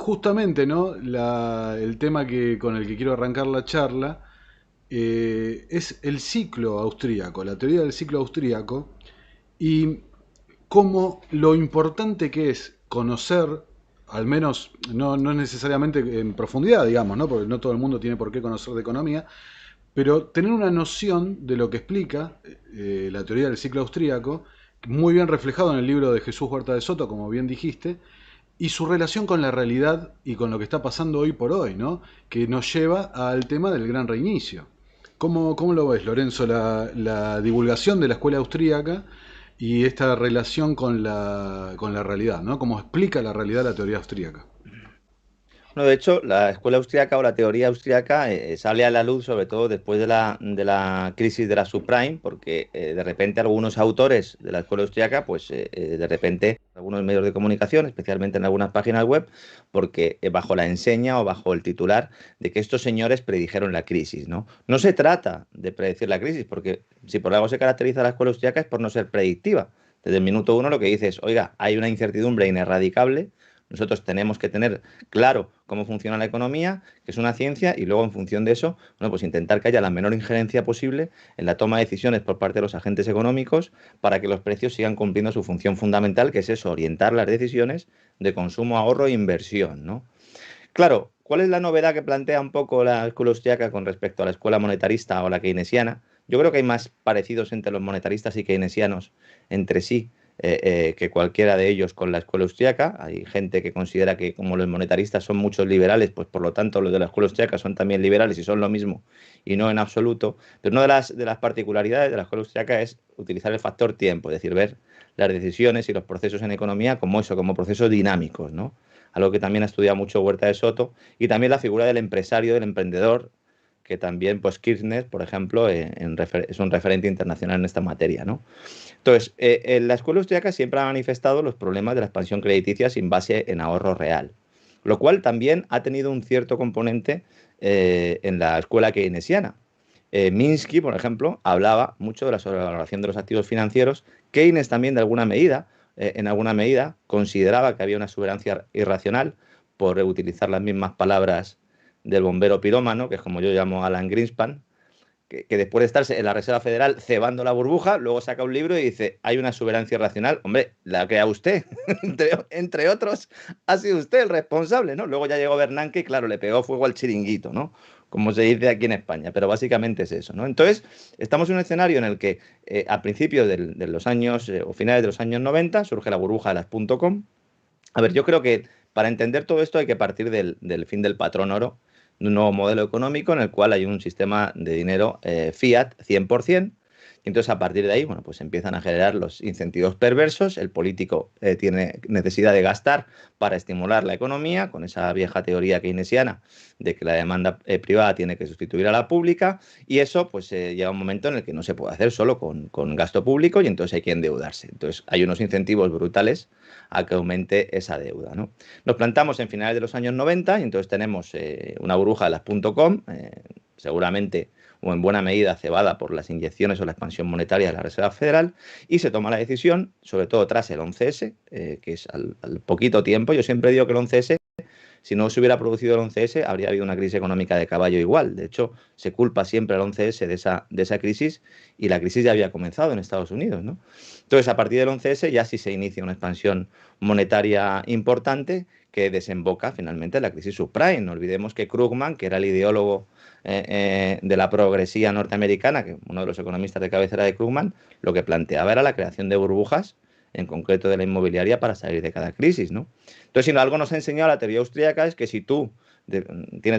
justamente, ¿no? El tema con el que quiero arrancar la charla es el ciclo austríaco, la teoría del ciclo austríaco, y cómo lo importante que es conocer, al menos no necesariamente en profundidad, digamos, ¿no? Porque no todo el mundo tiene por qué conocer de economía, pero tener una noción de lo que explica la teoría del ciclo austríaco, muy bien reflejado en el libro de Jesús Huerta de Soto, como bien dijiste, y su relación con la realidad y con lo que está pasando hoy por hoy, ¿no? Que nos lleva al tema del gran reinicio. ¿Cómo lo ves, Lorenzo, la divulgación de la escuela austríaca y esta relación con la realidad, ¿no? ¿Cómo explica la realidad la teoría austríaca? Bueno, de hecho, la escuela austríaca o la teoría austríaca sale a la luz sobre todo después de la crisis de la subprime, porque de repente algunos autores de la escuela austríaca, pues de repente algunos medios de comunicación, especialmente en algunas páginas web, porque bajo la enseña o bajo el titular de que estos señores predijeron la crisis, ¿no? No se trata de predecir la crisis, porque si por algo se caracteriza la escuela austríaca es por no ser predictiva. Desde el minuto uno lo que dice es, oiga, hay una incertidumbre ineradicable. Nosotros tenemos que tener claro cómo funciona la economía, que es una ciencia, y luego en función de eso, bueno, pues intentar que haya la menor injerencia posible en la toma de decisiones por parte de los agentes económicos para que los precios sigan cumpliendo su función fundamental, que es eso, orientar las decisiones de consumo, ahorro e inversión, ¿no? Claro, ¿cuál es la novedad que plantea un poco la escuela austriaca con respecto a la escuela monetarista o la keynesiana? Yo creo que hay más parecidos entre los monetaristas y keynesianos entre sí que cualquiera de ellos con la escuela austriaca. Hay gente que considera que como los monetaristas son muchos liberales, pues por lo tanto los de la escuela austriaca son también liberales y son lo mismo y no en absoluto. Pero una de las particularidades de la escuela austriaca es utilizar el factor tiempo, es decir, ver las decisiones y los procesos en economía como eso, como procesos dinámicos, ¿no? Algo que también ha estudiado mucho Huerta de Soto, y también la figura del empresario, del emprendedor, que también, pues Kirchner, por ejemplo, es un referente internacional en esta materia, ¿no? Entonces, la escuela austríaca siempre ha manifestado los problemas de la expansión crediticia sin base en ahorro real, lo cual también ha tenido un cierto componente en la escuela keynesiana. Minsky, por ejemplo, hablaba mucho de la sobrevaloración de los activos financieros. Keynes también, en alguna medida, consideraba que había una exuberancia irracional, por utilizar las mismas palabras del bombero pirómano, que es como yo llamo a Alan Greenspan, que después de estarse en la Reserva Federal cebando la burbuja, luego saca un libro y dice, hay una exuberancia irracional. Hombre, la crea usted, entre otros, ha sido usted el responsable, ¿no? Luego ya llegó Bernanke y claro, le pegó fuego al chiringuito, ¿no? Como se dice aquí en España, pero básicamente es eso, ¿no? Entonces, estamos en un escenario en el que a principios de los años o finales de los años 90 surge la burbuja de las .com. A ver, yo creo que para entender todo esto hay que partir del fin del patrón oro, de un nuevo modelo económico en el cual hay un sistema de dinero fiat 100%. Y entonces a partir de ahí, bueno, pues empiezan a generar los incentivos perversos. El político tiene necesidad de gastar para estimular la economía, con esa vieja teoría keynesiana de que la demanda privada tiene que sustituir a la pública. Y eso, pues llega un momento en el que no se puede hacer solo con gasto público y entonces hay que endeudarse. Entonces hay unos incentivos brutales a que aumente esa deuda, ¿no? Nos plantamos en finales de los años 90 y entonces tenemos una burbuja de las .com, seguramente o en buena medida cebada por las inyecciones o la expansión monetaria de la Reserva Federal, y se toma la decisión, sobre todo tras el 11S, que es al poquito tiempo. Yo siempre digo que el 11S, si no se hubiera producido el 11S, habría habido una crisis económica de caballo igual. De hecho, se culpa siempre al 11S de esa crisis, y la crisis ya había comenzado en Estados Unidos, ¿no? Entonces, a partir del 11S ya sí se inicia una expansión monetaria importante que desemboca finalmente en la crisis subprime. No olvidemos que Krugman, que era el ideólogo de la progresía norteamericana, que uno de los economistas de cabecera de Krugman, lo que planteaba era la creación de burbujas, en concreto de la inmobiliaria, para salir de cada crisis, ¿no? Entonces, si algo nos ha enseñado la teoría austríaca es que si tú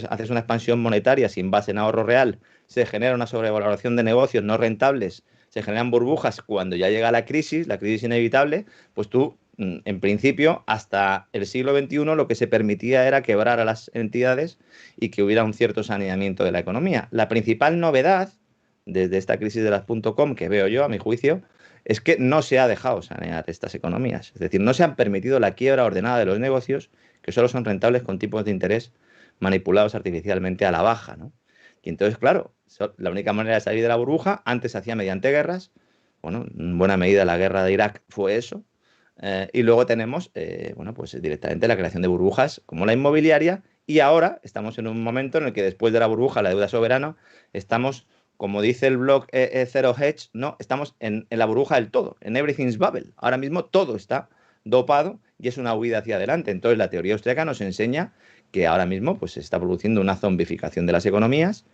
haces una expansión monetaria sin base en ahorro real, se genera una sobrevaloración de negocios no rentables, se generan burbujas cuando ya llega la crisis inevitable, pues tú, en principio, hasta el siglo XXI lo que se permitía era quebrar a las entidades y que hubiera un cierto saneamiento de la economía. La principal novedad desde esta crisis de las .com que veo yo, a mi juicio, es que no se ha dejado sanear estas economías. Es decir, no se han permitido la quiebra ordenada de los negocios, que solo son rentables con tipos de interés manipulados artificialmente a la baja, ¿no? Y entonces, claro, la única manera de salir de la burbuja antes se hacía mediante guerras. Bueno, en buena medida la guerra de Irak fue eso. Y luego tenemos, bueno, pues directamente la creación de burbujas como la inmobiliaria. Y ahora estamos en un momento en el que después de la burbuja, la deuda soberana, estamos, como dice el blog Zero Hedge, no, estamos en la burbuja del todo, en everything's bubble. Ahora mismo todo está dopado y es una huida hacia adelante. Entonces la teoría austríaca nos enseña que ahora mismo pues, se está produciendo una zombificación de las economías,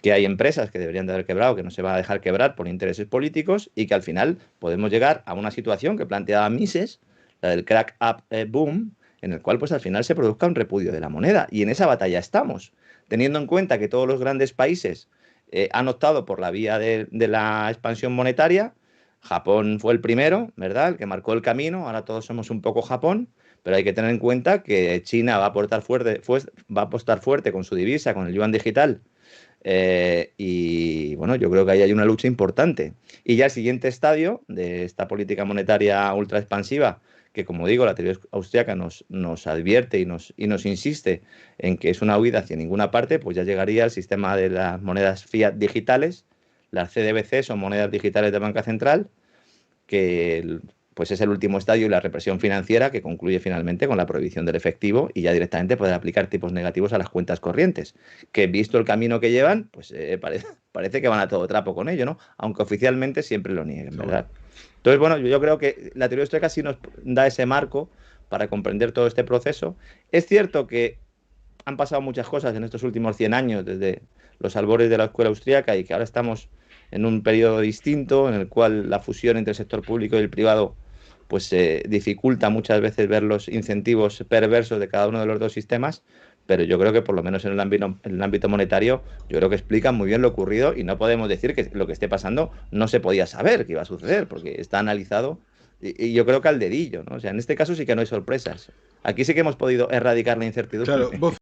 que hay empresas que deberían de haber quebrado, que no se va a dejar quebrar por intereses políticos y que al final podemos llegar a una situación que planteaba Mises, la del crack up boom, en el cual pues al final se produzca un repudio de la moneda. Y en esa batalla estamos, teniendo en cuenta que todos los grandes países han optado por la vía de la expansión monetaria. Japón fue el primero, ¿verdad? El que marcó el camino, ahora todos somos un poco Japón, pero hay que tener en cuenta que China va a apostar fuerte con su divisa, con el yuan digital, y bueno, yo creo que ahí hay una lucha importante. Y ya el siguiente estadio de esta política monetaria ultra expansiva, que como digo, la teoría austríaca nos advierte y nos insiste en que es una huida hacia ninguna parte, pues ya llegaría el sistema de las monedas fiat digitales, las CDBC son monedas digitales de banca central, que pues es el último estadio y la represión financiera que concluye finalmente con la prohibición del efectivo y ya directamente poder aplicar tipos negativos a las cuentas corrientes, que visto el camino que llevan, pues parece que van a todo trapo con ello, ¿no? Aunque oficialmente siempre lo nieguen, ¿verdad? Entonces, bueno, yo creo que la teoría austríaca sí nos da ese marco para comprender todo este proceso. Es cierto que han pasado muchas cosas en estos últimos 100 años, desde los albores de la escuela austríaca, y que ahora estamos en un periodo distinto en el cual la fusión entre el sector público y el privado pues dificulta muchas veces ver los incentivos perversos de cada uno de los dos sistemas, pero yo creo que por lo menos en el ámbito monetario, yo creo que explican muy bien lo ocurrido y no podemos decir que lo que esté pasando no se podía saber que iba a suceder, porque está analizado y yo creo que al dedillo, ¿no? O sea, en este caso sí que no hay sorpresas. Aquí sí que hemos podido erradicar la incertidumbre. Claro, vos